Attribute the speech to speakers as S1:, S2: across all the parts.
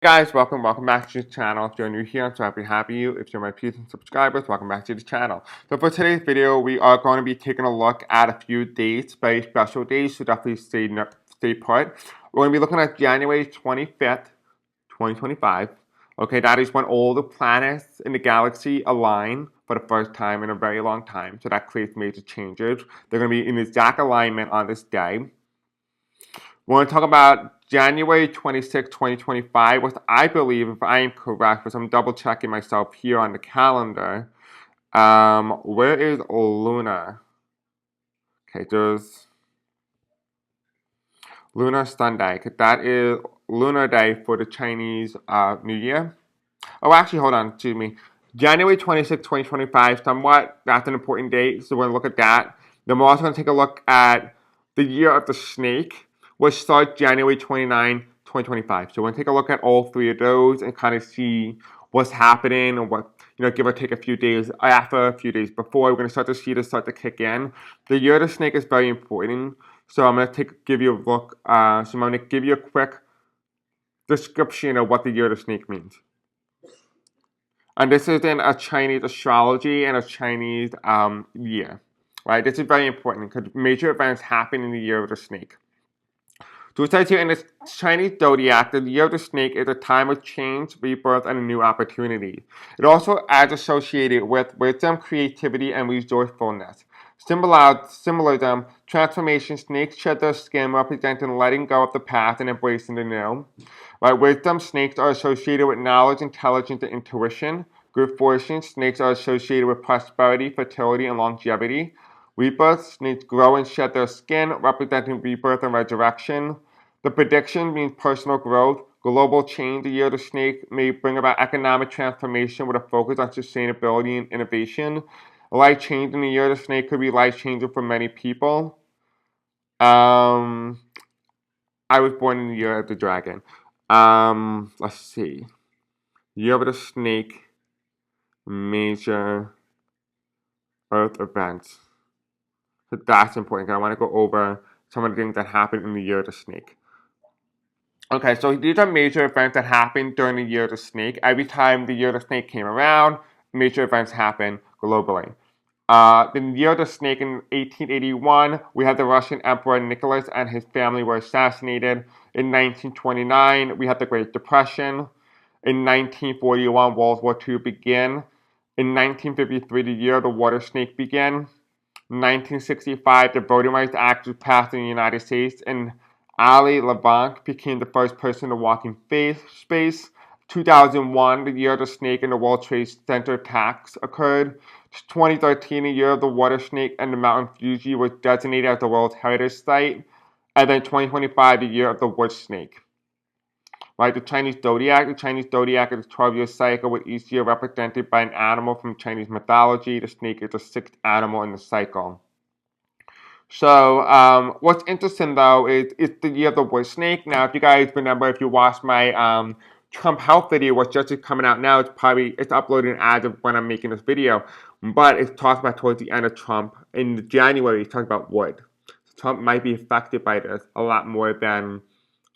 S1: Guys, welcome back to the channel. If you're new here, I'm so happy to have you. If you're my Patreon subscribers, welcome back to the channel. So for today's video, we are going to be taking a look at a few dates, very special days, so definitely stay put. We're going to be looking at January 25th, 2025. Okay, that is when all the planets in the galaxy align for the first time in a very long time. So that creates major changes. They're going to be in exact alignment on this day. We're going to talk about January 26, 2025, which I believe, if I am correct, because I'm double checking myself here on the calendar. Where is Luna? Okay, there's Lunar Sunday. That is Lunar Day for the Chinese New Year. Oh, actually, hold on, excuse me. January 26, 2025, somewhat, that's an important date, so we're going to look at that. Then we're also going to take a look at the year of the snake, which starts January 29, 2025. So we're going to take a look at all three of those and kind of see what's happening and what, give or take a few days after, a few days before. We're going to start to see this start to kick in. The year of the snake is very important, so I'm going to give you a look. So I'm going to give you a quick description of what the year of the snake means. And this is in a Chinese astrology and a Chinese year, right? This is very important because major events happen in the year of the snake. So it says here in the Chinese zodiac, the year of the snake is a time of change, rebirth, and a new opportunity. It also is associated with wisdom, creativity, and resourcefulness. Symbolism, transformation, snakes shed their skin, representing letting go of the past and embracing the new. Right, wisdom, snakes are associated with knowledge, intelligence, and intuition. Good fortune, snakes are associated with prosperity, fertility, and longevity. Rebirth, snakes grow and shed their skin, representing rebirth and resurrection. The prediction means personal growth. Global change, the year of the snake may bring about economic transformation with a focus on sustainability and innovation. Life change in the year of the snake could be life changing for many people. I was born in the year of the dragon. Let's see. Year of the snake, major earth events. So that's important. I want to go over some of the things that happened in the year of the snake. Okay, so these are major events that happened during the year of the snake. Every time the year of the snake came around, major events happened globally. The year of the snake in 1881, we had the Russian Emperor Nicholas and his family were assassinated. In 1929, we had the Great Depression. In 1941, World War II began. In 1953, the year of the water snake began. In 1965, the Voting Rights Act was passed in the United States, and Ali LeBlanc became the first person to walk in space. 2001, the year of the snake and the World Trade Center attacks occurred. 2013, the year of the water snake and the mountain Fuji was designated as the World Heritage Site. And then 2025, the year of the wood snake. Right, the Chinese zodiac is a 12-year cycle with each year represented by an animal from Chinese mythology. The snake is the sixth animal in the cycle. So what's interesting though is it's the year of the wood snake. Now, if you guys remember, if you watched my Trump health video, what's just coming out now, it's uploading as of when I'm making this video. But it's talked about towards the end of Trump. In January, it's talking about wood. So Trump might be affected by this a lot more than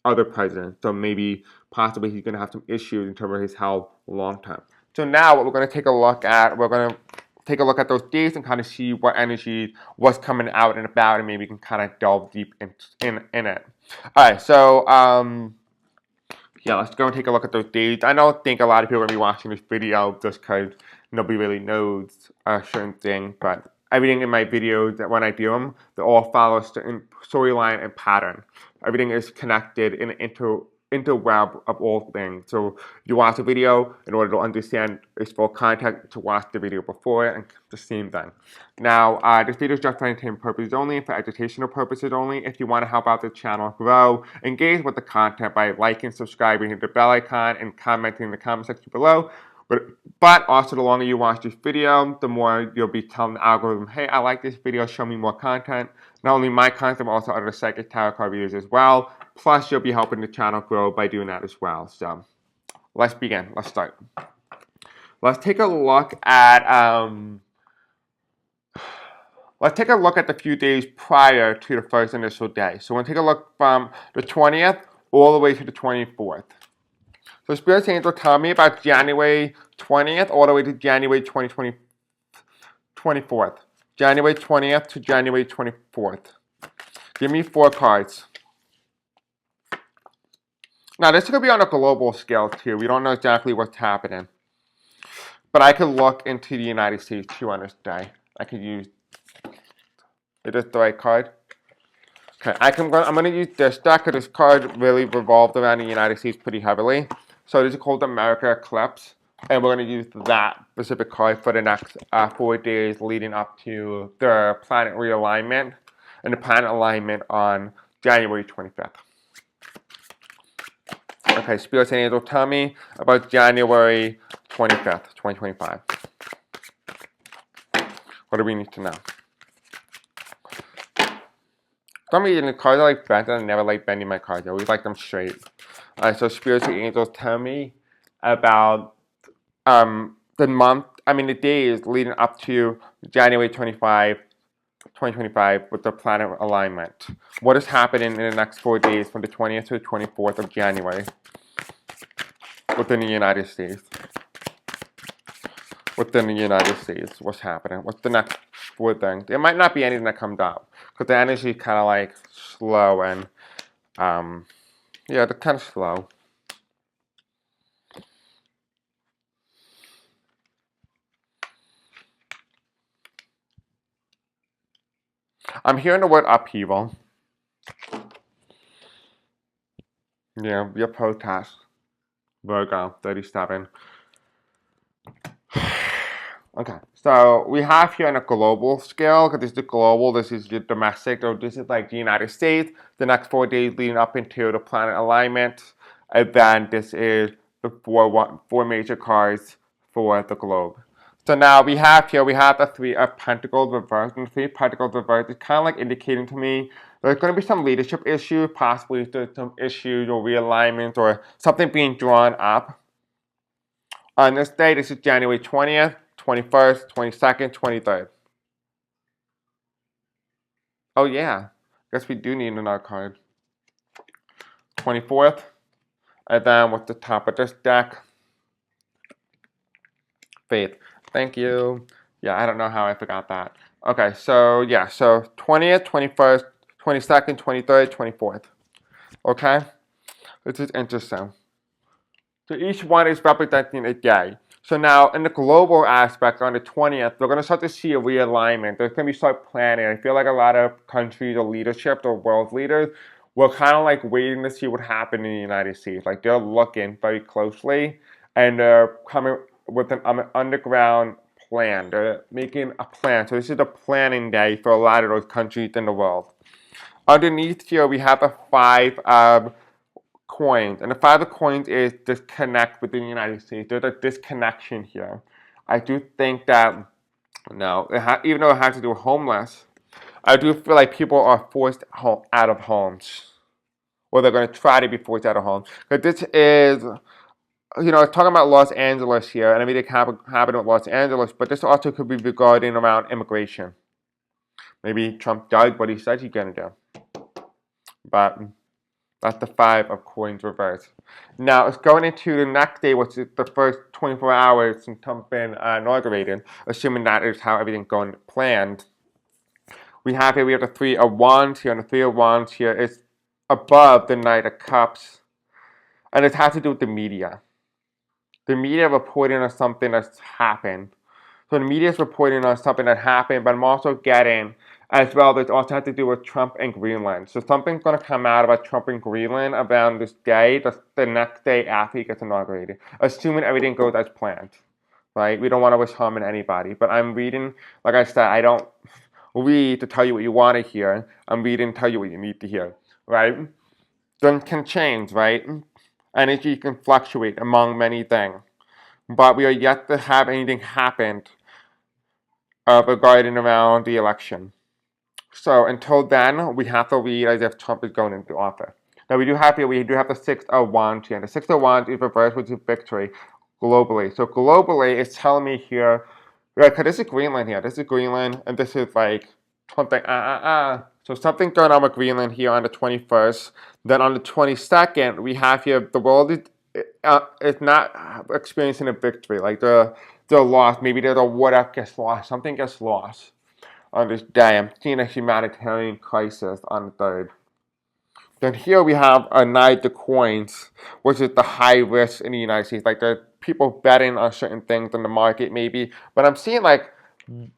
S1: other presidents. So maybe possibly he's going to have some issues in terms of his health long term. So now what we're going to take a look at, those days and kind of see what energy was coming out and about, and maybe we can kind of delve deep in it. All right, so yeah, let's go and take a look at those days. I don't think a lot of people are going to be watching this video just because nobody really knows a certain thing, but everything in my videos, that when I do them, they all follow a certain storyline and pattern. Everything is connected in an interweb of all things. So you watch a video in order to understand its full context, to watch the video before it and the same thing. Now, this video is just for entertainment purposes only, for educational purposes only. If you want to help out the channel grow, engage with the content by liking, subscribing, hit the bell icon, and commenting in the comment section below. But also, the longer you watch this video, the more you'll be telling the algorithm, hey, I like this video, show me more content. Not only my content, but also other psychic tarot card videos as well. Plus, you'll be helping the channel grow by doing that as well. So, let's begin. Let's start. Let's take a look at the few days prior to the first initial day. So we're going to take a look from the 20th all the way to the 24th. So Spirit Angel, tell me about January 20th all the way to January 24th. January 20th to January 24th. Give me 4 cards. Now, this could be on a global scale, too. We don't know exactly what's happening. But I could look into the United States, too, on this day. I could use... Is this the right card? Okay, I'm going to use this deck because this card really revolved around the United States pretty heavily. So this is called America Eclipse. And we're going to use that specific card for the next 4 days leading up to the planet realignment and the planet alignment on January 25th. Okay, Spirit and Angel, tell me about January 25th, 2025. What do we need to know? Some reason the cards are like bent, and I never like bending my cards. I always like them straight. Alright, so Spirits and Angels, tell me about the days leading up to January 25, 2025 with the planet alignment. What is happening in the next 4 days from the 20th to the 24th of January within the United States? Within the United States, what's happening? What's the next 4 things? There might not be anything that comes out because the energy is kind of like slow and yeah, they're kind of slow. I'm hearing the word upheaval. Yeah, your protest. Virgo, 37. Okay, so we have here on a global scale, because this is the global, this is your domestic, so this is like the United States, the next 4 days leading up into the planet alignment, and then this is the four major cards for the globe. So now we have the 3 of Pentacles reversed, and the 3 of Pentacles reversed is kind of like indicating to me there's going to be some leadership issue, possibly there's some issues or realignment or something being drawn up. On this day, this is January 20th, 21st, 22nd, 23rd. Oh yeah, guess we do need another card. 24th, and then with the top of this deck, Faith. Thank you. Yeah, I don't know how I forgot that. Okay, so yeah, so 20th, 21st, 22nd, 23rd, 24th. Okay? This is interesting. So each one is representing a day. So now in the global aspect on the 20th, we're going to start to see a realignment. There's going to be start planning. I feel like a lot of countries or leadership or world leaders were kind of like waiting to see what happened in the United States. Like they're looking very closely and they're coming with an underground plan. They're making a plan. So this is a planning day for a lot of those countries in the world. Underneath here, we have the 5 of coins. And the 5 of coins is disconnect within the United States. There's a disconnection here. I do think that, no, even though it has to do with homeless, I do feel like people are forced out of homes. Or they're going to try to be forced out of homes. But this is, talking about Los Angeles here, and everything happened with Los Angeles, but this also could be regarding around immigration. Maybe Trump does what he said he's going to do. But that's the 5 of coins reversed. Now, it's going into the next day, which is the first 24 hours since Trump's been inaugurated, assuming that is how everything's going planned. We have the 3 of Wands here, and the 3 of Wands here is above the Knight of Cups. And it has to do with the media. The media reporting on something that's happened. So the media is reporting on something that happened, but I'm also getting, as well, this also has to do with Trump and Greenland. So something's going to come out about Trump and Greenland around this day, the next day after he gets inaugurated, assuming everything goes as planned, right? We don't want to wish harm on anybody, but I'm reading, like I said, I don't read to tell you what you want to hear. I'm reading to tell you what you need to hear, right? Things can change, right? Energy can fluctuate among many things, but we are yet to have anything happen regarding around the election. So until then, we have to read as if Trump is going into office. Now we do have the 6 of Wands here. The 6 of Wands is reversed, which is victory globally. So globally, it's telling me here, because this is Greenland here. This is Greenland, and this is like something, So something going on with Greenland here on the 21st. Then on the 22nd, we have here, the world it's not experiencing a victory. Like they're lost. Maybe they're the what if gets lost. Something gets lost on this day. I'm seeing a humanitarian crisis on the third. Then here we have a Knight of Coins, which is the high risk in the United States. Like the people betting on certain things in the market, maybe. But I'm seeing like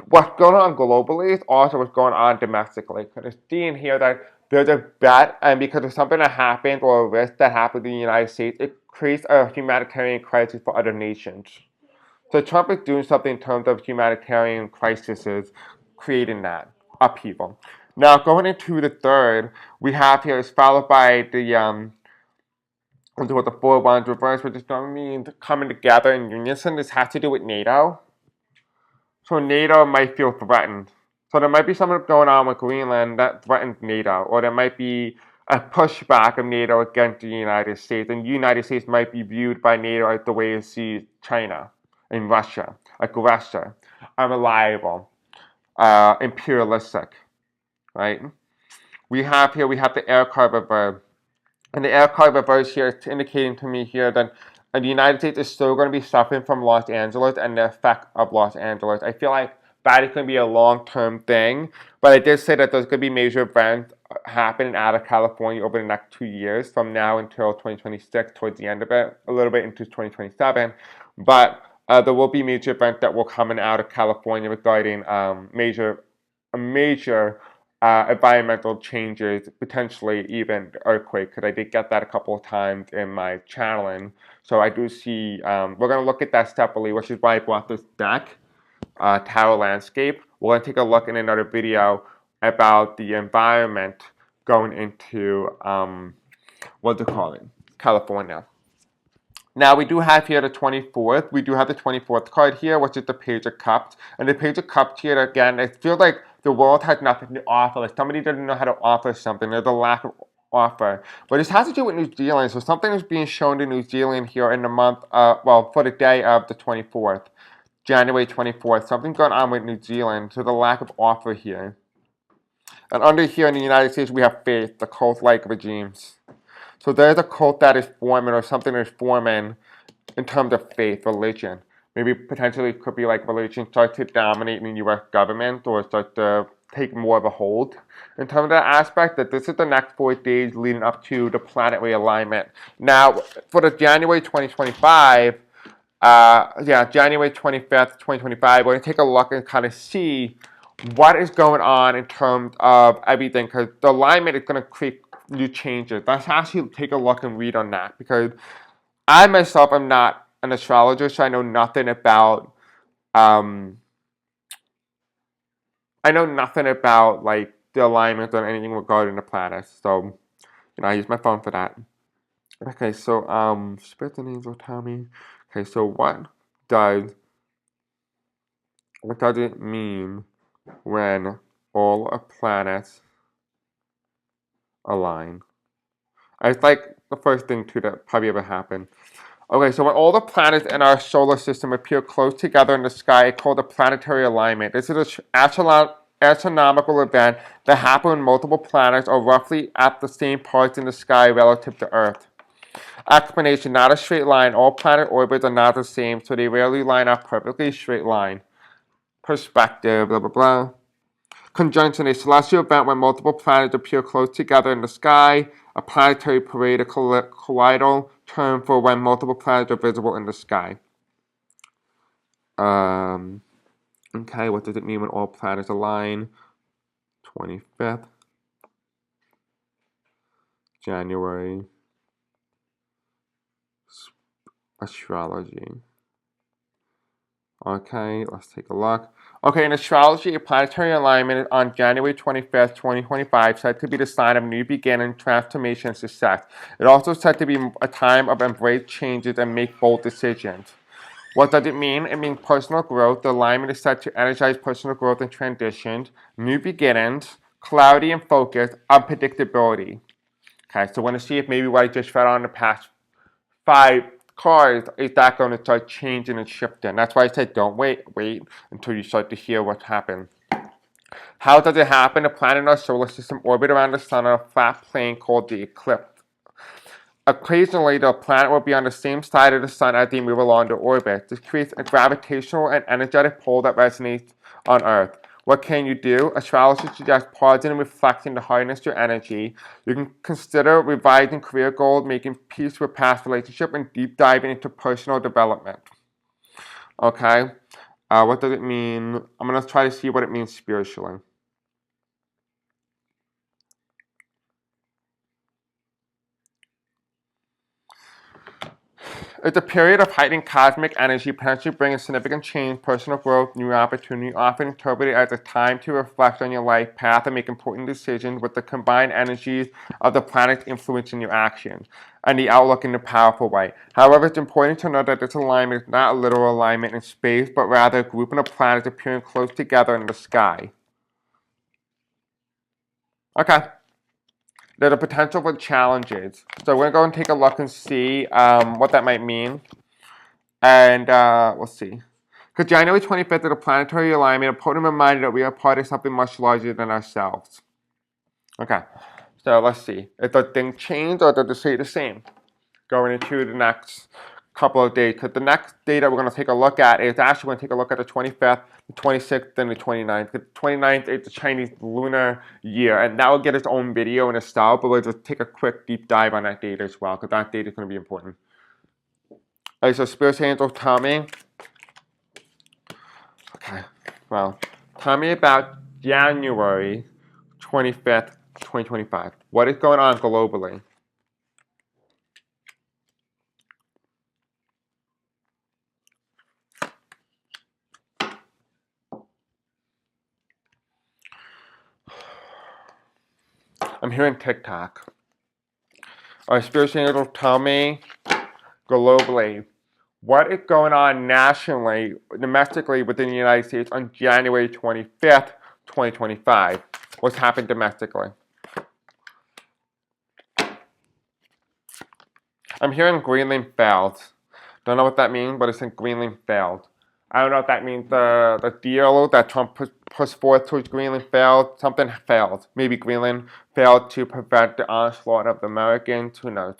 S1: what's going on globally is also what's going on domestically. Because it's seeing here that there's a bet, and because of something that happened or a risk that happened in the United States, it creates a humanitarian crisis for other nations. So Trump is doing something in terms of humanitarian crises, creating that upheaval. Now going into the third, we have here is followed by with the four ones reverse, which is going to mean coming together in unison. This has to do with NATO. So NATO might feel threatened. So there might be something going on with Greenland that threatens NATO, or there might be a pushback of NATO against the United States, and the United States might be viewed by NATO as the way it sees China and Russia, aggressor, unreliable, imperialistic, right? We have the air card reverse. And the air card reverse here is indicating to me here that the United States is still going to be suffering from Los Angeles and the effect of Los Angeles. I feel like that is going to be a long-term thing, but I did say that there's going to be major events happening out of California over the next 2 years, from now until 2026, towards the end of it, a little bit into 2027. But there will be major events that will come out of California regarding major environmental changes, potentially even earthquake, because I did get that a couple of times in my channeling. So I do see, we're going to look at that separately, which is why I brought this deck, Tarot Landscape. We're going to take a look in another video about the environment going into, California. Now we do have here the 24th. We do have the 24th card here, which is the Page of Cups. And the Page of Cups here, again, it feels like the world has nothing to offer. Like somebody doesn't know how to offer something. There's a lack of offer. But this has to do with New Zealand. So something is being shown to New Zealand here in the month, for the day of the 24th, January 24th. Something's going on with New Zealand. So the lack of offer here. And under here in the United States, we have faith, the cult-like regimes. So there's a cult that is forming, or something that is forming in terms of faith, religion. Maybe potentially it could be like religion starts to dominate in the U.S. government, or starts to take more of a hold. In terms of that aspect, that this is the next 4 days leading up to the planetary alignment. Now, for the January 2025, January 25th, 2025, we're going to take a look and kind of see what is going on in terms of everything, because the alignment is going to create new changes. Let's actually take a look and read on that, because I myself am not an astrologer, so I know nothing about like the alignment or anything regarding the planets. So, I use my phone for that. Okay, so spirits and angels tell me. Okay, so what does it mean when all planets align? It's like the first thing too that probably ever happened. Okay, so when all the planets in our solar system appear close together in the sky, it's called a planetary alignment. This is an astronomical event that happens when multiple planets are roughly at the same parts in the sky relative to Earth. Explanation: not a straight line. All planet orbits are not the same, so they rarely line up perfectly straight line. Perspective, blah, blah, blah. Conjunction: a celestial event when multiple planets appear close together in the sky. A planetary parade, a colloidal term for when multiple planets are visible in the sky. Okay, what does it mean when all planets align? 25th January. Astrology. Okay, let's take a look. Okay, in astrology, a planetary alignment on January 25th, 2025, said to be the sign of new beginning, transformation, and success. It also said to be a time of embrace changes and make bold decisions. What does it mean? It means personal growth. The alignment is set to energize personal growth and transitions, new beginnings, clarity and focus, unpredictability. Okay, so I want to see if maybe what I just read on the past 5 cards, is that going to start changing and shifting? That's why I said don't wait until you start to hear what happened. How does it happen? A planet in our solar system orbits around the sun on a flat plane called the eclipse. Occasionally, the planet will be on the same side of the sun as they move along the orbit. This creates a gravitational and energetic pole that resonates on Earth. What can you do? Astrology suggests pausing and reflecting to harness your energy. You can consider revising career goals, making peace with past relationships, and deep diving into personal development. Okay? What does it mean? I'm going to try to see what it means spiritually. It's a period of heightened cosmic energy, potentially bringing significant change, personal growth, new opportunity, often interpreted as a time to reflect on your life path and make important decisions with the combined energies of the planets influencing your actions and the outlook in a powerful way. However, it's important to note that this alignment is not a literal alignment in space, but rather a grouping of planets appearing close together in the sky. Okay. There's a potential for challenges. So we're going to go and take a look and see what that might mean. And we'll see. Because January 25th is a planetary alignment, a potent reminder that we are part of something much larger than ourselves. Okay, so let's see. If the thing change or does it stay the same? Going into the next couple of days. Because the next day that we're going to take a look at is actually going to take a look at the 25th, the 26th, and the 29th. The 29th is the Chinese lunar year, and that will get its own video in itself, but we'll just take a quick deep dive on that date as well, because that date is going to be important. Alright, so Spirit Angel, tell me. Okay, well, tell me about January 25th, 2025. What is going on globally? I'm hearing TikTok. Alright, Spirit Angel, tell me globally. What is going on nationally, domestically within the United States on January 25th, 2025? What's happened domestically? I'm hearing Greenland failed. Don't know what that means, but it's in Greenland failed. I don't know if that means the deal that Trump pushed forth towards Greenland failed. Something failed. Maybe Greenland failed to prevent the onslaught of the Americans. Who knows?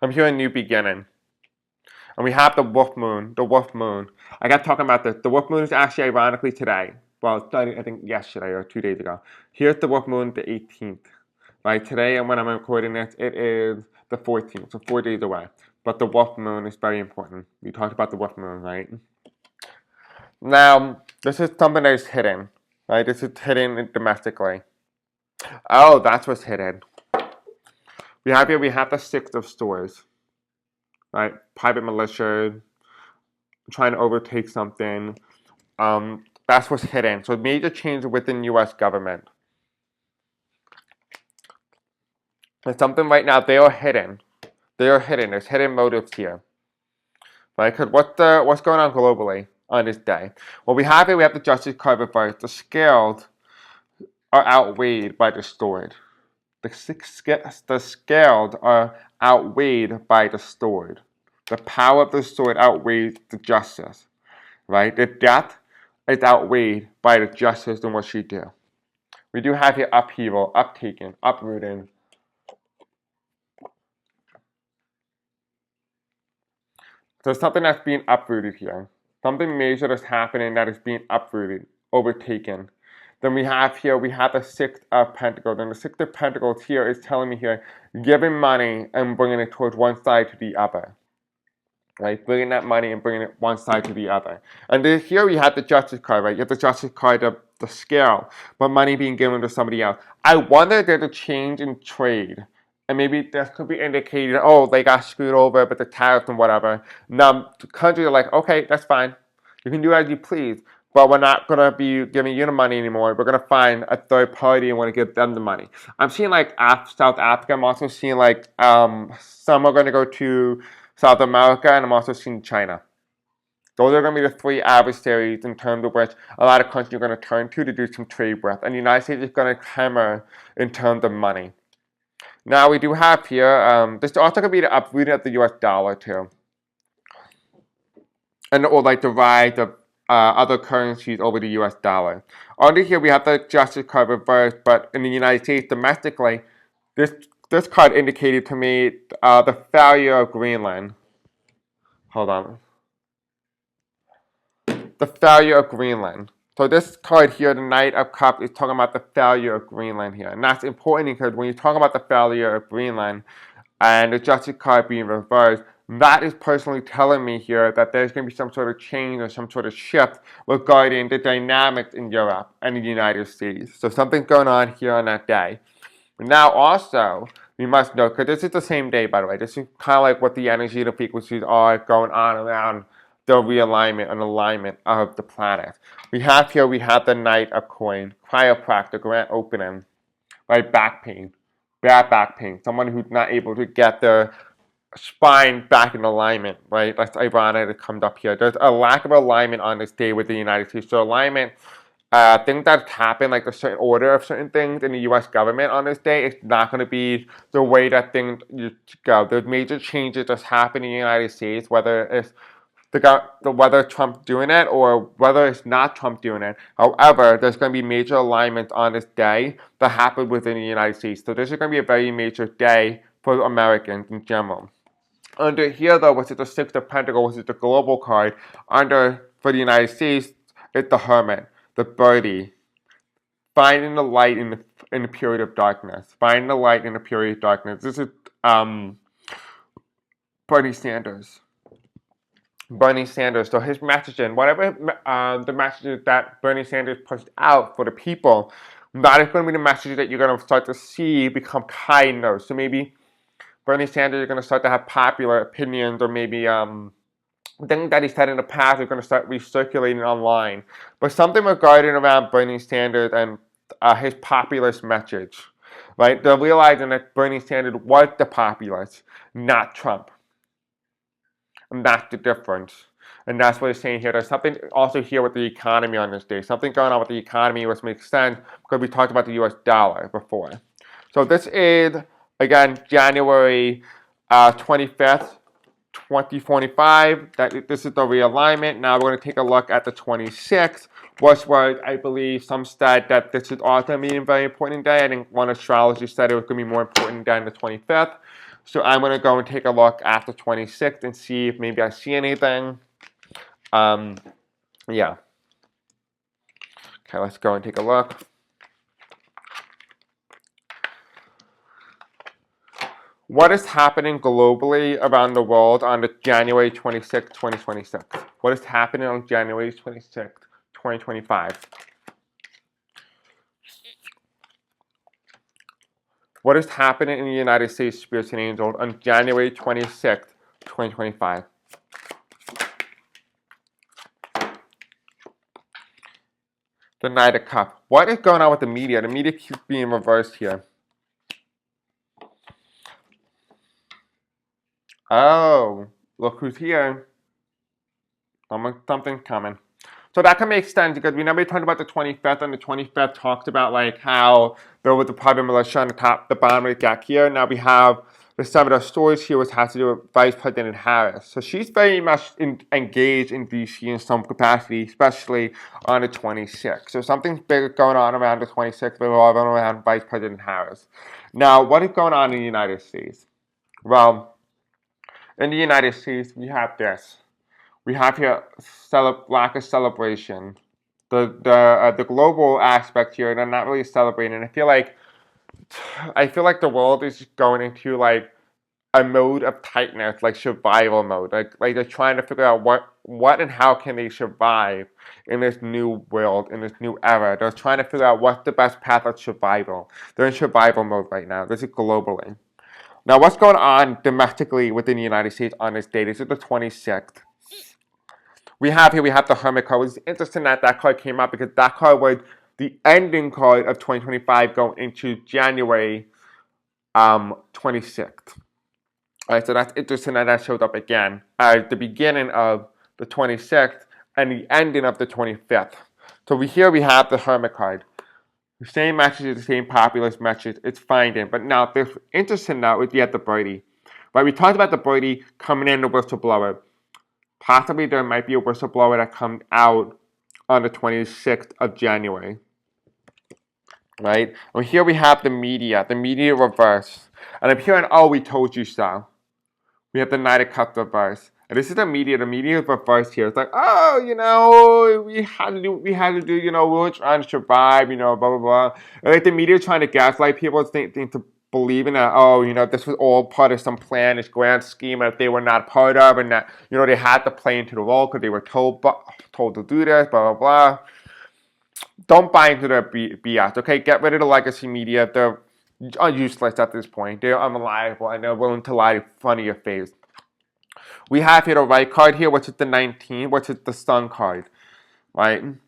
S1: I'm hearing new beginning. And we have the wolf moon. The wolf moon. I got talking about this. The wolf moon is actually ironically today. Well, I think yesterday or 2 days ago. Here's the wolf moon, the 18th. Right, today and when I'm recording this, it is the 14th, so 4 days away. But the wolf moon is very important. We talked about the wolf moon, right? Now, this is something that is hidden, right? This is hidden domestically. Oh, that's what's hidden. We have the Six of Swords, right? Private militia, trying to overtake something. That's what's hidden. So major change within U.S. government. There's something right now, they are hidden. They are hidden. There's hidden motives here. Right? Because what's going on globally on this day? Well, we have the Justice card reversed. The scaled are outweighed by the stored. The scaled are outweighed by the stored. The power of the sword outweighs the justice. Right? The death is outweighed by the justice in what she do. We do have here upheaval, uptaken, uprooting. So something that's being uprooted here. Something major that's happening that is being uprooted, overtaken. Then we have the Sixth of Pentacles. And the Sixth of Pentacles here is telling me here, giving money and bringing it towards one side to the other. Right? Bringing that money and bringing it one side to the other. And then here we have the Justice card, right? You have the Justice card of the scale, but money being given to somebody else. I wonder if there's a change in trade. And maybe this could be indicated, oh, they got screwed over with the tariffs and whatever. Now, the countries are like, okay, that's fine. You can do as you please. But we're not going to be giving you the money anymore. We're going to find a third party and want to give them the money. I'm seeing like South Africa. I'm also seeing like some are going to go to South America. And I'm also seeing China. Those are going to be the three adversaries in terms of which a lot of countries are going to turn to do some trade with. And the United States is going to hammer in terms of money. Now we do have here, this is also going to be the uprooting of the US dollar too. And or like the rise of other currencies over the US dollar. Under here, we have the Justice card reversed, but in the United States, domestically, this card indicated to me the failure of Greenland. Hold on. The failure of Greenland. So this card here, the Knight of Cups, is talking about the failure of Greenland here. And that's important because when you talk about the failure of Greenland and the Justice card being reversed, that is personally telling me here that there's going to be some sort of change or some sort of shift regarding the dynamics in Europe and the United States. So something's going on here on that day. Now also, we must note, because this is the same day, by the way, this is kind of like what the energy and the frequencies are going on around the realignment and alignment of the planet. We have the Knight of Coins, chiropractor, grand opening, right? Back pain, bad back pain, someone who's not able to get their spine back in alignment, right? That's ironic it comes up here. There's a lack of alignment on this day with the United States. So alignment, things that happen, like the certain order of certain things in the U.S. government on this day, it's not going to be the way that things go. There's major changes that's happening in the United States, whether it's whether Trump's doing it or whether it's not Trump doing it. However, there's going to be major alignments on this day that happen within the United States. So this is going to be a very major day for Americans in general. Under here, though, which is the Six of Pentacles, which is the global card, for the United States, it's the Hermit, the birdie, finding the light in the period of darkness. Finding the light in the period of darkness. This is Bernie Sanders. Bernie Sanders. So his messaging, whatever the messages that Bernie Sanders pushed out for the people, that is going to be the message that you're going to start to see become kinder. So maybe Bernie Sanders is going to start to have popular opinions, or maybe things that he said in the past are going to start recirculating online. But something regarding around Bernie Sanders and his populist message, right? They're realizing that Bernie Sanders was the populist, not Trump. And that's the difference. And that's what it's saying here. There's something also here with the economy on this day. Something going on with the economy which makes sense because we talked about the US dollar before. So this is, again, January 25th, 2045. This is the realignment. Now we're going to take a look at the 26th, which was, I believe, some said that this is also going to be a very important day. I think one astrologer said it was going to be more important than the 25th. So I'm going to go and take a look at the 26th and see if maybe I see anything. Yeah. Okay, let's go and take a look. What is happening globally around the world on the January 26th, 2026? What is happening on January 26th, 2025? What is happening in the United States, Spirits and Angels, on January 26th, 2025? The Knight of Cups. What is going on with the media? The media keeps being reversed here. Oh, look who's here. Something's coming. So that can make sense because we never talked about the 25th, and the 25th talked about like how there was the private militia on the bottom of the deck here. Now we have some of the stories here which has to do with Vice President Harris. So she's very much engaged in DC in some capacity, especially on the 26th. So something's big going on around the 26th, but revolving around Vice President Harris. Now, what is going on in the United States? Well, in the United States, we have this. We have here lack of celebration. The global aspect here, they're not really celebrating. I feel like the world is going into like a mode of tightness, like survival mode. Like they're trying to figure out what and how can they survive in this new world, in this new era. They're trying to figure out what's the best path of survival. They're in survival mode right now. This is globally. Now, what's going on domestically within the United States on this day? This is the 26th. We have the Hermit card. It's interesting that card came up because that card was the ending card of 2025 going into January 26th. All right, so that's interesting that showed up again at the beginning of the 26th and the ending of the 25th. So we have the Hermit card. The same message is the same populist message. It's finding. But now, the interesting now is we have the birdie. Right, we talked about the birdie coming in, the whistleblower. Possibly there might be a whistleblower that comes out on the 26th of January. Right? And here we have the media reverse. And I'm hearing, oh, we told you so. We have the Knight of Cups reverse. And this is the media reverse here. It's like, oh, we had to do, we were trying to survive, blah, blah, blah. And like the media trying to gaslight people think to believing that, oh, this was all part of some plan, this grand scheme that they were not part of, and that, they had to play into the role because they were told to do this, blah, blah, blah. Don't buy into their BS, okay? Get rid of the legacy media. They're useless at this point. They're unreliable, and they're willing to lie in front of your face. We have here the right card here, which is the 19, which is the Sun card, right? And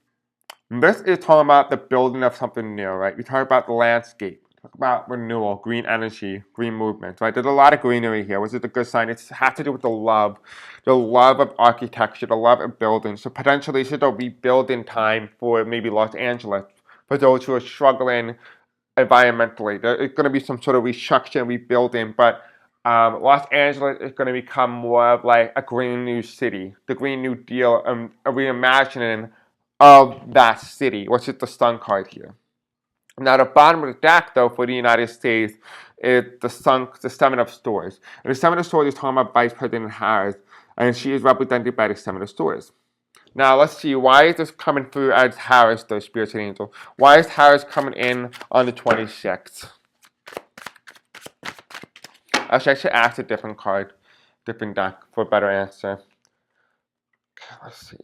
S1: this is talking about the building of something new, right? We talk about the landscape. Talk about renewal, green energy, green movement, right? There's a lot of greenery here, which is a good sign. It has to do with the love of architecture, the love of buildings. So potentially it's a rebuilding time for maybe Los Angeles, for those who are struggling environmentally. There's going to be some sort of restructuring, rebuilding, but Los Angeles is going to become more of like a green new city, the Green New Deal, a reimagining of that city, which is the Sun card here. Now, the bottom of the deck, though, for the United States is the Seven of Swords. And the Seven of Swords is talking about Vice President Harris, and she is represented by the Seven of Swords. Now, let's see, why is this coming through as Harris, the spiritual angel? Why is Harris coming in on the 26th? Actually, I should ask a different card, different deck for a better answer. Okay, let's see.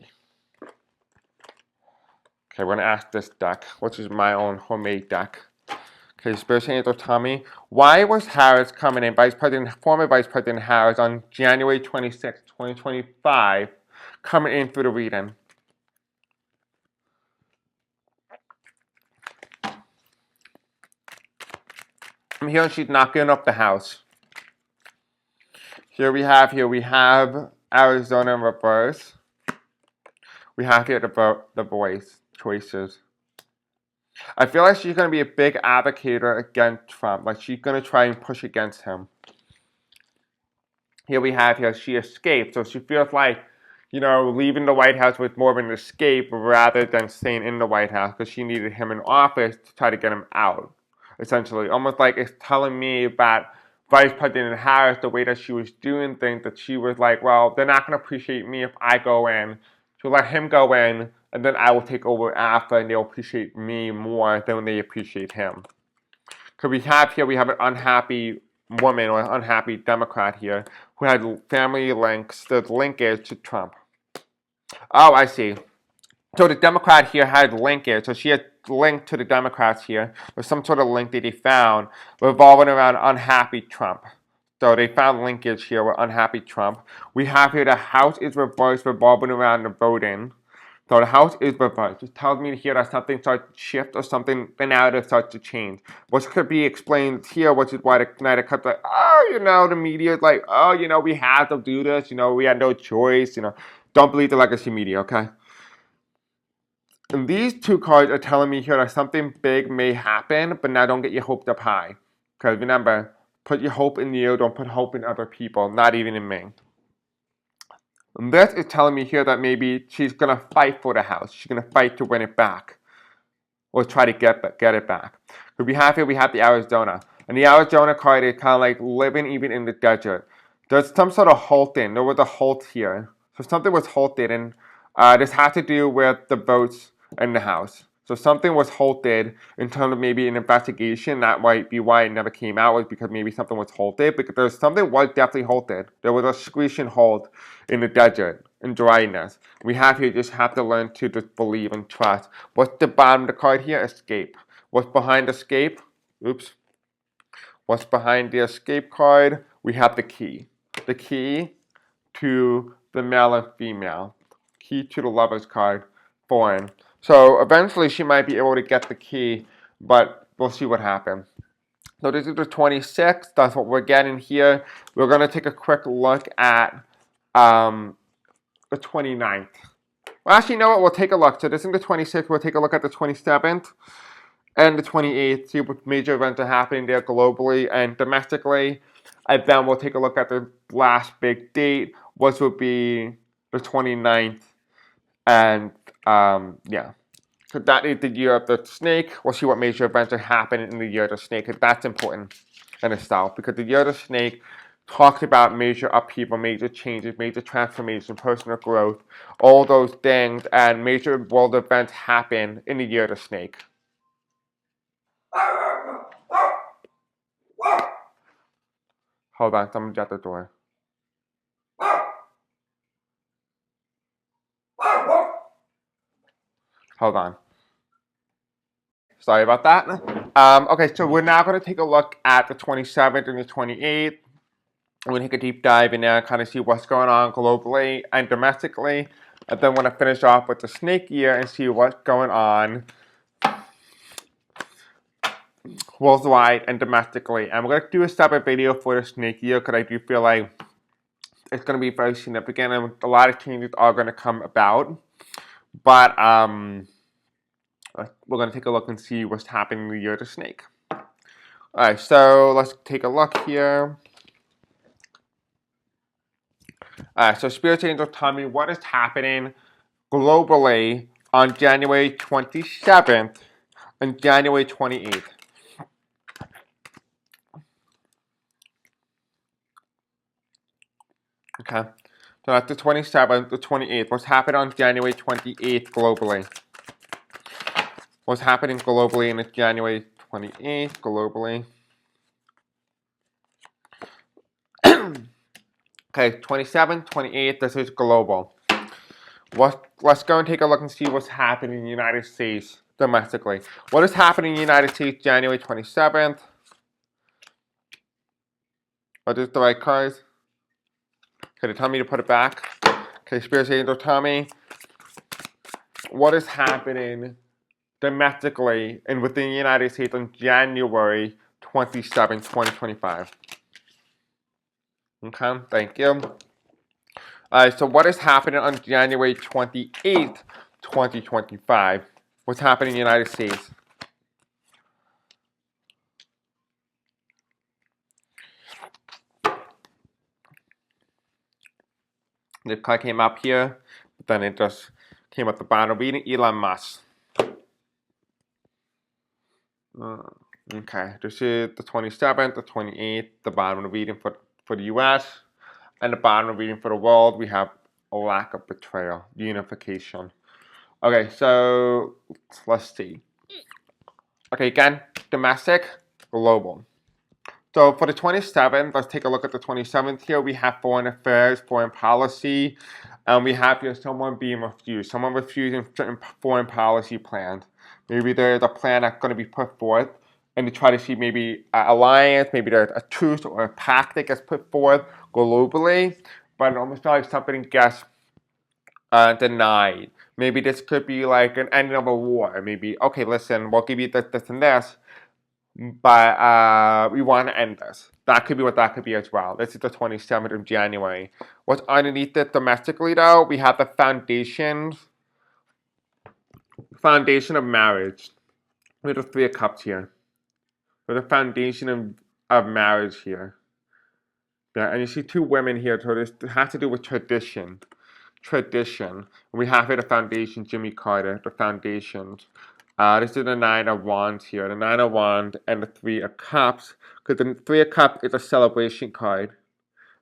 S1: Okay, we're going to ask this deck, which is my own homemade deck. Okay, Spiritual Angel, tell me, why was Harris coming in, former Vice President Harris, on January 26, 2025, coming in through the reading? I'm hearing she's not giving up the house. Here we have Arizona in reverse. We have here the voice, choices. I feel like she's going to be a big advocate against Trump. Like she's going to try and push against him. Here we have she escaped. So she feels like, leaving the White House was more of an escape rather than staying in the White House because she needed him in office to try to get him out, essentially. Almost like it's telling me that Vice President Harris, the way that she was doing things, that she was like, well, they're not going to appreciate me if I go in. She'll let him go in, and then I will take over after, and they'll appreciate me more than they appreciate him. Because we have an unhappy woman or an unhappy Democrat here who had family links, the linkage to Trump. Oh, I see. So the Democrat here had linkage, so she had linked to the Democrats here. There's some sort of link that they found revolving around unhappy Trump. So they found linkage here with unhappy Trump. We have here the house is reversed, revolving around the voting. So the house is reversed. It tells me here that something starts to shift or something, the narrative starts to change. Which could be explained here, which is why the Knight of Cups like, oh, the media is like, oh, we have to do this. We had no choice. Don't believe the legacy media, okay? And these two cards are telling me here that something big may happen, but now don't get your hopes up high. Because remember, put your hope in you, don't put hope in other people, not even in me. And this is telling me here that maybe she's going to fight for the house. She's going to fight to win it back. Or try to get it back. But we have the Arizona. And the Arizona card is kind of like living even in the desert. There's some sort of halting. There was a halt here. So something was halted. And this has to do with the votes in the House. So something was halted in terms of maybe an investigation. That might be why it never came out, was because maybe something was halted. Because something was definitely halted. There was a screeching halt in the desert, in dryness. We just have to learn to just believe and trust. What's the bottom of the card here? Escape. What's behind escape? Oops. What's behind the escape card? We have the key. The key to the male and female. Key to the Lovers card. Foreign. So eventually she might be able to get the key, but we'll see what happens. So this is the 26th. That's what we're getting here. We're going to take a quick look at the 29th. Well, actually, you know what? We'll take a look. So this is the 26th. We'll take a look at the 27th and the 28th. See what major events are happening there globally and domestically. And then we'll take a look at the last big date, which would be the 29th And yeah. So that is the year of the snake. We'll see what major events are happening in the year of the snake. And that's important in itself because the year of the snake talks about major upheaval, major changes, major transformation, personal growth, all those things, and major world events happen in the year of the snake. Hold on, someone's at the door. Hold on. Sorry about that. Okay, so we're now going to take a look at the 27th and the 28th. I'm going to take a deep dive in there and kind of see what's going on globally and domestically. And then we're going to finish off with the snake year and see what's going on worldwide and domestically. And we're going to do a separate video for the snake year because I do feel like it's going to be very significant and a lot of changes are going to come about. But we're going to take a look and see what's happening in the year of the snake. Alright, so let's take a look here. Alright, so Spirit Angels tell me what is happening globally on January 27th and January 28th. Okay, so that's the 27th, the 28th. What's happening on January 28th globally? What's happening globally in January 28th globally? Okay, 27th, 28th, this is global. Let's go and take a look and see what's happening in the United States domestically. What is happening in the United States January 27th? Are these the right cards? Can you tell me to put it back? Okay, Spirit Angel, tell me what is happening domestically and within the United States on January 27th, 2025. Okay, thank you. Alright, so what is happening on January 28th, 2025? What's happening in the United States? The card came up here, but then it just came up the bottom reading Elon Musk. Okay, this is the 27th, the 28th, the bottom of the reading for the US, and the bottom of the reading for the world, we have a lack of betrayal, unification. Okay, so let's see. Okay, again, domestic, global. So for the 27th, let's take a look at the 27th here. We have foreign affairs, foreign policy, and we have here someone being refused. Someone refusing certain foreign policy plans. Maybe there's a plan that's going to be put forth and to try to see maybe an alliance, maybe there's a truce or a pact that gets put forth globally, but it almost feels like something gets denied. Maybe this could be like an ending of a war. Maybe, okay, listen, we'll give you this, this, and this, but we want to end this. That could be what that could be as well. This is the 27th of January. What's underneath it domestically, though? We have the foundation of marriage. We have the Three of Cups here. We have the foundation of marriage here. Yeah, and you see two women here, so this has to do with tradition. Tradition. We have here the foundation, Jimmy Carter, the foundations. This is the Nine of Wands here, the Nine of Wands and the Three of Cups, because the Three of Cups is a celebration card.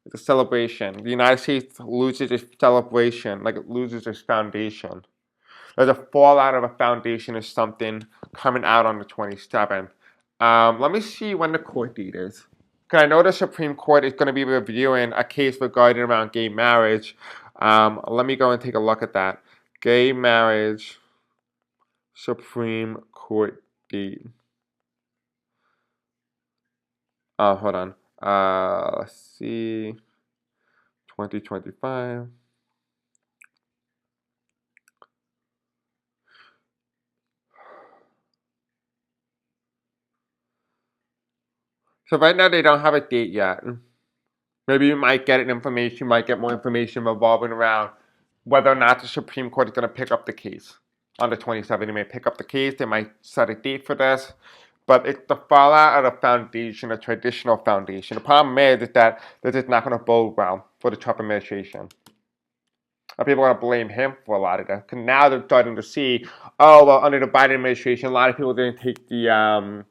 S1: It's a celebration. The United States loses its celebration, like it loses its foundation. There's a fallout of a foundation or something coming out on the 27th. Let me see when the court date is. Because I know the Supreme Court is going to be reviewing a case regarding around gay marriage. Let me go and take a look at that. Gay marriage, Supreme Court date. Oh, hold on. Let's see. 2025. So right now they don't have a date yet. Maybe you might get information, you might get more information revolving around whether or not the Supreme Court is going to pick up the case. On the 27th, they may pick up the case, they might set a date for this. But it's the fallout of a foundation, a traditional foundation. The problem is that this is not going to bode well for the Trump administration. And people are going to blame him for a lot of this. Because now they're starting to see, oh, well, under the Biden administration, a lot of people didn't take the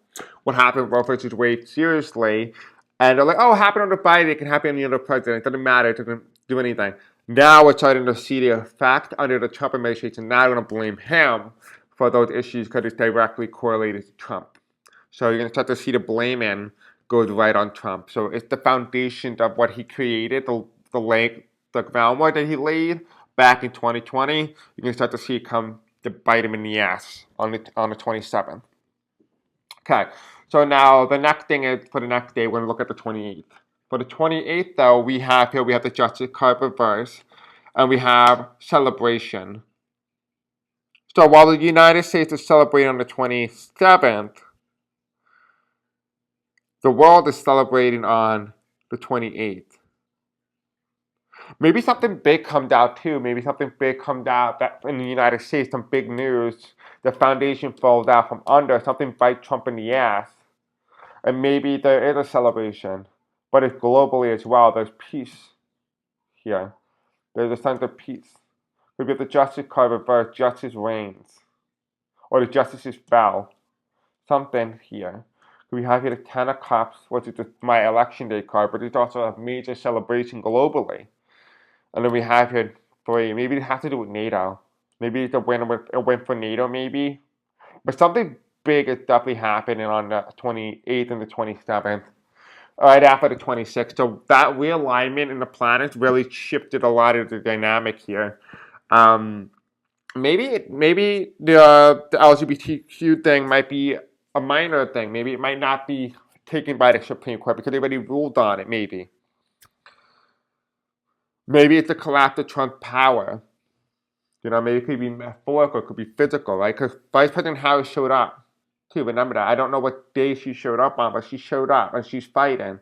S1: what happened with Roe versus Wade seriously. And they're like, oh, it happened under Biden, it can happen under any other president. It doesn't matter, it doesn't do anything. Now we're starting to see the effect under the Trump administration. Now they're going to blame him for those issues because it's directly correlated to Trump. So you're going to start to see the blaming goes right on Trump. So it's the foundation of what he created, the groundwork that he laid back in 2020. You can start to see it come to bite him in the ass on the 27th. Okay, so now the next thing is for the next day, we're going to look at the 28th. For the 28th, though, we have the Justice card reverse, and we have celebration. So while the United States is celebrating on the 27th, the world is celebrating on the 28th. Maybe something big comes out too. Maybe something big comes out that in the United States, some big news. The foundation falls out from under. Something bites Trump in the ass. And maybe there is a celebration. But it's globally as well. There's peace here. There's a sense of peace. We get the Justice card reversed. Justice reigns. Or the Justices fell. Something here. We have here the Ten of Cups, which is my election day card, but it's also a major celebration globally. And then we have here 3. Maybe it has to do with NATO. Maybe it's a win for NATO, maybe. But something big is definitely happening on the 28th and the 27th. Right after the 26th. So that realignment in the planets really shifted a lot of the dynamic here. Maybe the LGBTQ thing might be a minor thing. Maybe it might not be taken by the Supreme Court because they already ruled on it, maybe. Maybe it's a collapse of Trump's power. Maybe it could be metaphorical, it could be physical, right? Because Vice President Harris showed up, too. Remember that. I don't know what day she showed up on, but she showed up, and she's fighting.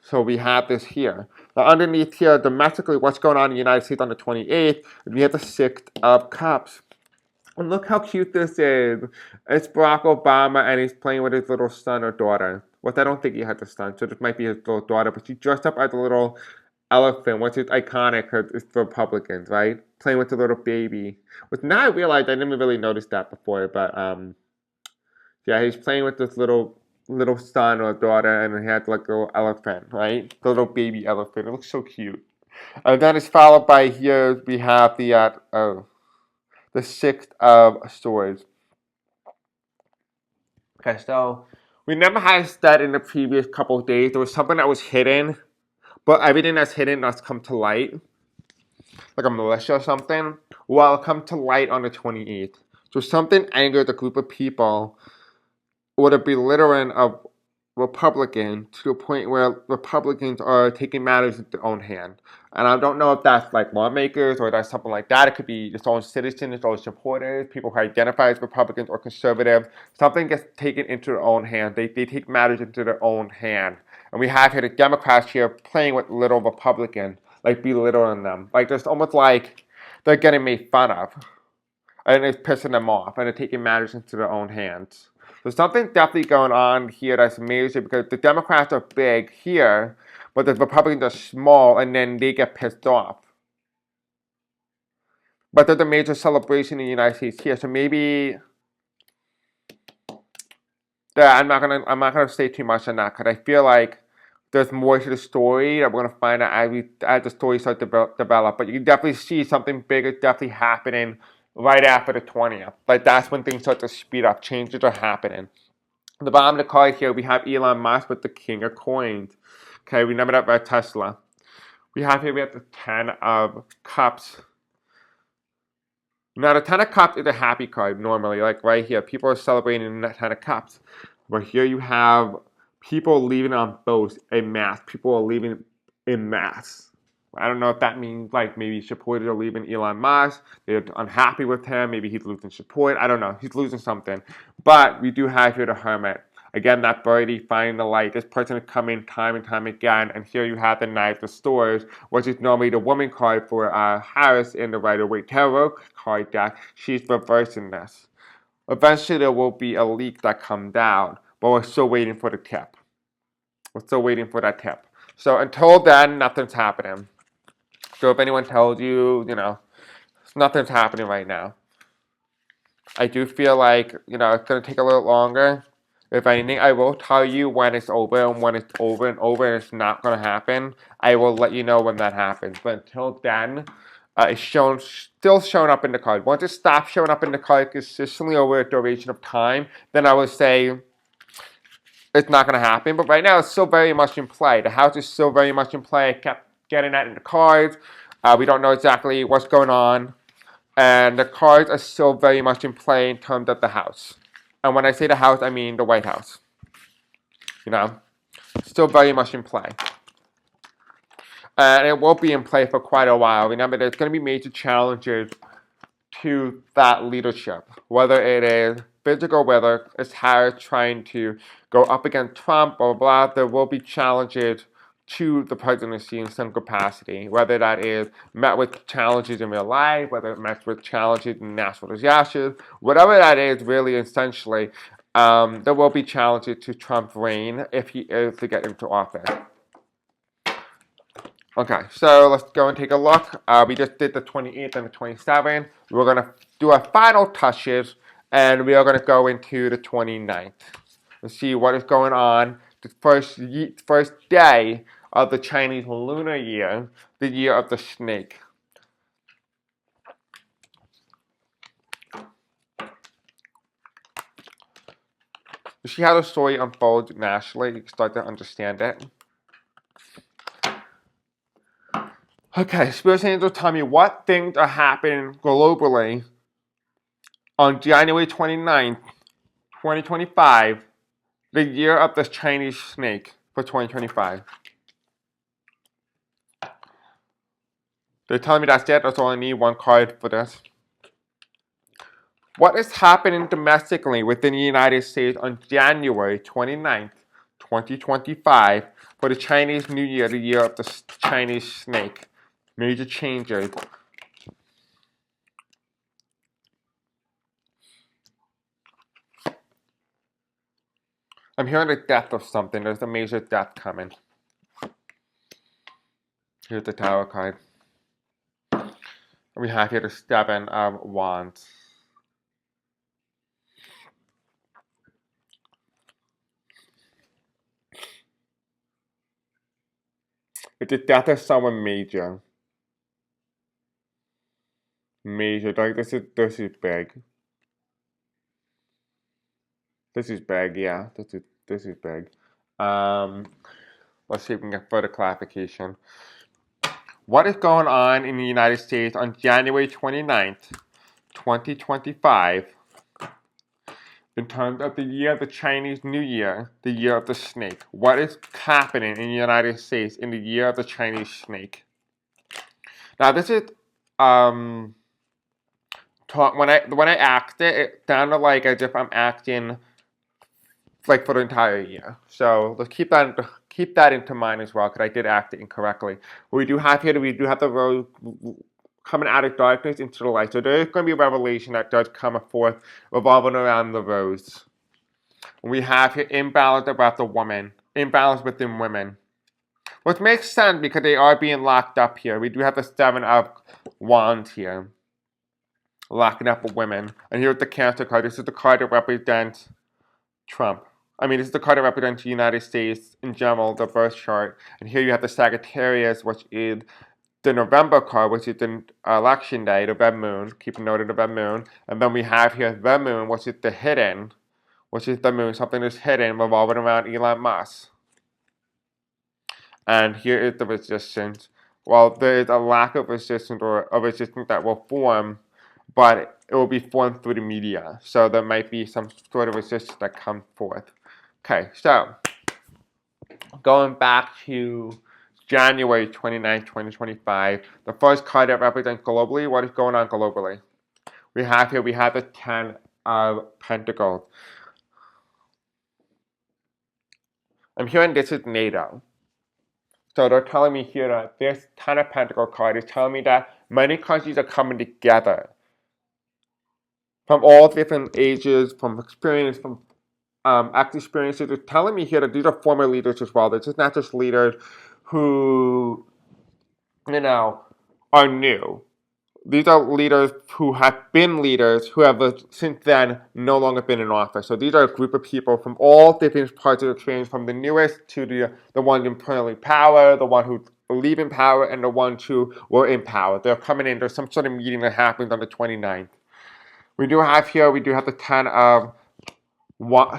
S1: So we have this here. Now, underneath here, domestically, what's going on in the United States on the 28th, we have the 6 of Cups. And look how cute this is. It's Barack Obama, and he's playing with his little son or daughter. Well, I don't think he had a son, so this might be his little daughter, but she dressed up as a little elephant, which is iconic because it's for Republicans, right? Playing with the little baby. Which now I realized I didn't really notice that before, but yeah, he's playing with this little son or daughter, and he had like a little elephant, right? The little baby elephant. It looks so cute. And then it's followed by here we have the 6 of Swords. Okay, so we never had that in the previous couple of days. There was something that was hidden. But everything that's hidden does come to light, like a militia or something, well, it'll come to light on the 28th. So something angered a group of people or the belittling of Republicans to the point where Republicans are taking matters into their own hand. And I don't know if that's like lawmakers or that's something like that. It could be its own citizens, its own supporters, people who identify as Republicans or conservative. Something gets taken into their own hand. They take matters into their own hand. And we have here the Democrats here playing with little Republicans, like belittling them. Like it's almost like they're getting made fun of. And it's pissing them off. And they're taking matters into their own hands. So something's definitely going on here that's major because the Democrats are big here, but the Republicans are small, and then they get pissed off. But there's a major celebration in the United States here, so maybe I'm not gonna say too much on that because I feel like there's more to the story that we're gonna find out as the story starts to develop. But you can definitely see something big is definitely happening right after the 20th. Like that's when things start to speed up. Changes are happening. At the bottom of the card here, we have Elon Musk with the King of Coins. Okay, remember that by Tesla. We have the 10 of Cups. Now, the 10 of Cups is a happy card normally, like right here. People are celebrating the 10 of Cups. But here you have people leaving on boats en masse. People are leaving en masse. I don't know if that means like maybe supporters are leaving Elon Musk. They're unhappy with him. Maybe he's losing support. I don't know. He's losing something. But we do have here the Hermit. Again, that birdie finding the light. This person is coming time and time again. And here you have the Knight of Swords, which is normally the woman card for Harris in the Rider-Waite Tarot card deck. She's reversing this. Eventually, there will be a leak that comes out. But we're still waiting for the tip. We're still waiting for that tip. So until then, nothing's happening. So if anyone tells you, nothing's happening right now, I do feel like, it's going to take a little longer. If anything, I will tell you when it's over, and when it's over and over and it's not going to happen, I will let you know when that happens. But until then, it's still showing up in the card. Once it stops showing up in the card consistently over a duration of time, then I would say it's not going to happen. But right now, it's still very much in play. The house is still very much in play. I kept getting that in the cards. We don't know exactly what's going on. And the cards are still very much in play in terms of the house. And when I say the house, I mean the White House. Still very much in play. And it will be in play for quite a while. Remember, there's going to be major challenges to that leadership. Whether it is physical, whether it's Harris trying to go up against Trump, or blah, there will be challenges to the presidency in some capacity. Whether that is met with challenges in real life, whether it met with challenges in natural disasters, whatever that is, really, essentially, there will be challenges to Trump's reign if he is to get into office. Okay, so let's go and take a look. We just did the 28th and the 27th. We're going to do our final touches, and we are going to go into the 29th and see what is going on the first day of the Chinese lunar year, the year of the snake. You see how the story unfolds nationally? You can start to understand it. Okay, Spirit Angels tell me what things are happening globally on January 29th, 2025, the year of the Chinese snake for 2025. They're telling me that's it. That's all I need. One card for this. What is happening domestically within the United States on January 29th, 2025 for the Chinese New Year, the year of the Chinese snake? Major changes. I'm hearing the death of something. There's a major death coming. Here's the Tower card. We have here the Seven of Wands. It's the death of someone major. Major. Like this is big. This is big, yeah. This is big. Let's see if we can get further clarification. What is going on in the United States on January 29th, 2025, in terms of the year of the Chinese New Year, the year of the snake? What is happening in the United States in the year of the Chinese snake? Now, this is when I asked it, it sounded like as if I'm acting like for the entire year. So let's keep that into mind as well, because I did act it incorrectly. What we do have here, we do have the rose coming out of darkness into the light. So there is going to be a revelation that does come forth revolving around the rose. We have here imbalance about the woman, imbalance within women. Which makes sense because they are being locked up here. We do have the Seven of Wands here. Locking up with women. And here's the Cancer card. This is the card that represents Trump. This is the card that represents the United States in general, the birth chart. And here you have the Sagittarius, which is the November card, which is the election day, the red moon. Keep a note of the red moon. And then we have here the moon, which is the hidden, which is the moon, something that's hidden, revolving around Elon Musk. And here is the resistance. Well, there is a lack of resistance or a resistance that will form, but it will be formed through the media. So there might be some sort of resistance that comes forth. Okay, so going back to January 29, 2025, the first card that represents globally, what is going on globally? We have the Ten of Pentacles. I'm hearing this is NATO. So they're telling me here that this Ten of Pentacles card is telling me that many countries are coming together. From all different ages, from experience, from active experiences. It's telling me here that these are former leaders as well. They're just not just leaders who, are new. These are leaders who have been leaders who have since then no longer been in office. So these are a group of people from all different parts of the experience, from the newest to the ones in permanently power, the one who leave in power, and the ones who were in power. They're coming in. There's some sort of meeting that happens on the 29th. We do have the 10 of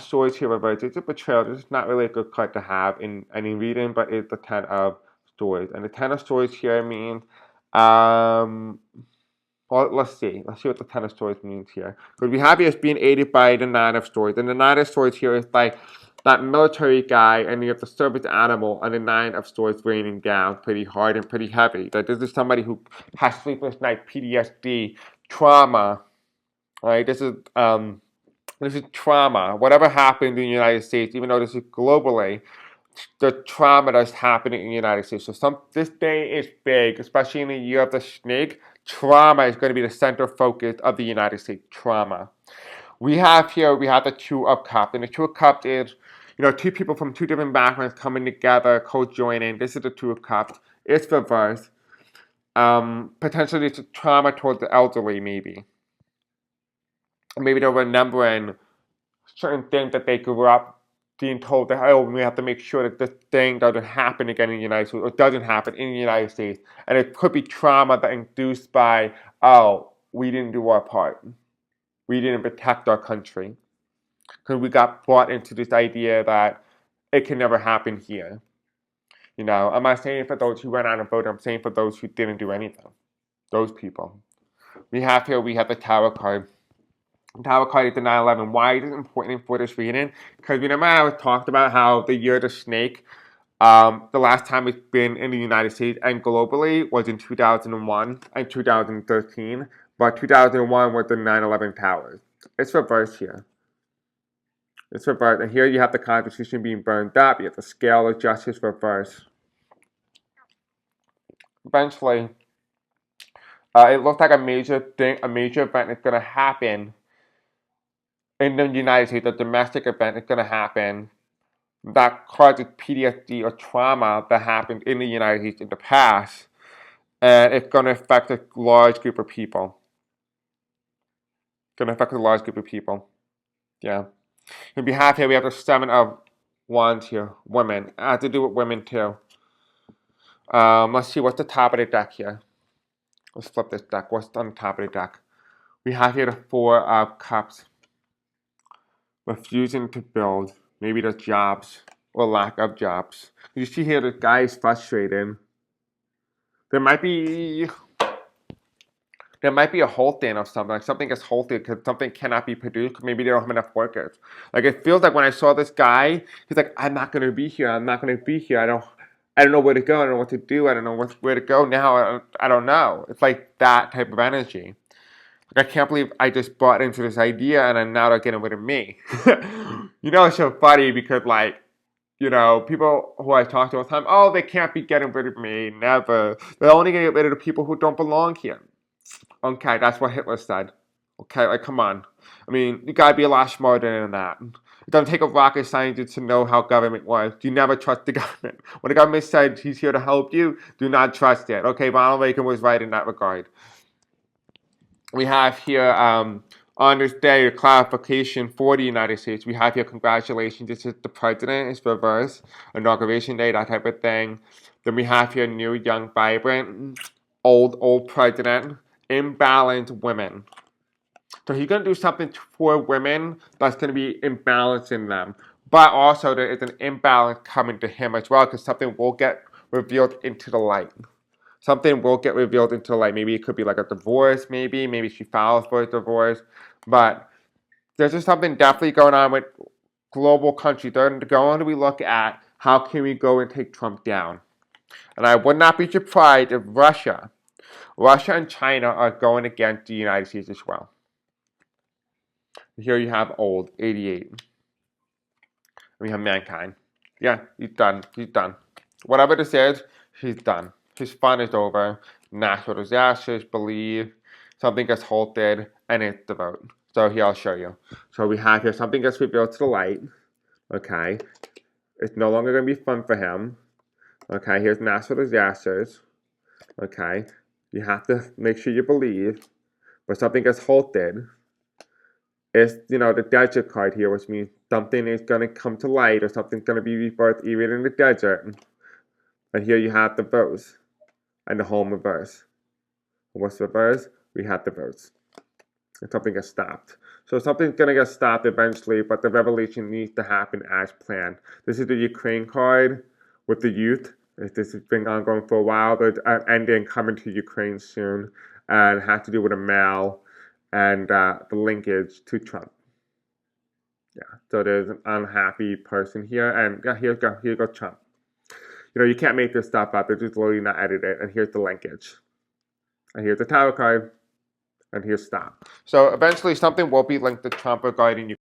S1: swords here reversed. It's a betrayal. This is not really a good card to have in any reading, but it's the 10 of swords. And the 10 of swords here means, well, let's see. Let's see what the 10 of swords means here. Because we have here as being aided by the 9 of swords. And the 9 of swords here is like that military guy, and you have the service animal, and the 9 of swords raining down pretty hard and pretty heavy. That this is somebody who has sleepless night, PTSD, trauma. Right? This is trauma. Whatever happened in the United States, even though this is globally, the trauma that's happening in the United States. So this day is big, especially in the year of the snake. Trauma is going to be the center focus of the United States. Trauma. We have the Two of Cups, and the Two of Cups is, two people from two different backgrounds coming together, co-joining. This is the Two of Cups. It's reversed. Potentially it's a trauma towards the elderly, maybe. Maybe they're remembering certain things that they grew up being told that, oh, we have to make sure that this thing doesn't happen again in the United States, or doesn't happen in the United States. And it could be trauma that induced by, oh, we didn't do our part. We didn't protect our country. Because we got brought into this idea that it can never happen here. I'm not saying for those who went out and voted, I'm saying for those who didn't do anything. Those people. We have the Tower card. Tower card is the 9/11. Why is it important for this reading? Because remember I talked about how the year of the snake, the last time it's been in the United States and globally was in 2001 and 2013, but 2001 was the 9/11 towers. It's reversed here. It's reversed, and here you have the Constitution being burned up. You have the scale of justice reversed. Eventually, it looks like a major event is going to happen in the United States. A domestic event is going to happen that causes PTSD or trauma that happened in the United States in the past, and it's going to affect a large group of people. Yeah. On behalf here, we have the 7 of Wands here, women. It has to do with women too. Let's see, what's the top of the deck here? Let's flip this deck. What's on the top of the deck? We have here the 4 of Cups. Refusing to build. Maybe there's jobs or lack of jobs. You see here the guy is frustrated. There might be a halting of something. Like something gets halted because something cannot be produced. Maybe they don't have enough workers. Like it feels like when I saw this guy, he's like, I'm not gonna be here. I don't know where to go. I don't know what to do. I don't know where to go now. I don't know. It's like that type of energy. Like I can't believe I just bought into this idea and now they're getting rid of me. It's so funny because people who I talk to all the time, oh, they can't be getting rid of me. Never. They're only going to get rid of the people who don't belong here. Okay, that's what Hitler said. Okay, like, come on. I mean, you gotta be a lot smarter than that. It doesn't take a rocket scientist to know how government works. You never trust the government. When the government said he's here to help you, do not trust it. Okay, Ronald Reagan was right in that regard. We have here, on this day, a clarification for the United States. We have here, congratulations, this is the president, it's reverse, inauguration day, that type of thing. Then we have here, new, young, vibrant, old president, imbalanced women. So he's going to do something for women that's going to be imbalancing them. But also there is an imbalance coming to him as well, because something will get revealed into the light. Maybe it could be like a divorce, maybe she files for a divorce. But there's just something definitely going on with global countries. They're going to be looking at how can we go and take Trump down. And I would not be surprised if Russia and China are going against the United States as well. Here you have old, 88. And we have mankind. Yeah, he's done. Whatever this is, he's done. His fun is over. Natural disasters, believe. Something gets halted, and it's the vote. So here, I'll show you. So we have here, something gets revealed to the light. Okay. It's no longer going to be fun for him. Okay, here's natural disasters. Okay. You have to make sure you believe. But something gets halted. It's, the desert card here, which means something is going to come to light or something's going to be rebirthed even in the desert. And here you have the verse and the home reverse. And what's the reverse? We have the verse. And something gets stopped. So something's going to get stopped eventually, but the revelation needs to happen as planned. This is the Ukraine card with the youth. This has been ongoing for a while. There's an ending coming to Ukraine soon, and it has to do with a mail and the linkage to Trump. Yeah, so there's an unhappy person here, and here goes Trump. You can't make this stuff up. It's just literally not edited. And here's the linkage. And here's the tarot card. And here's stop. So eventually something will be linked to Trump regarding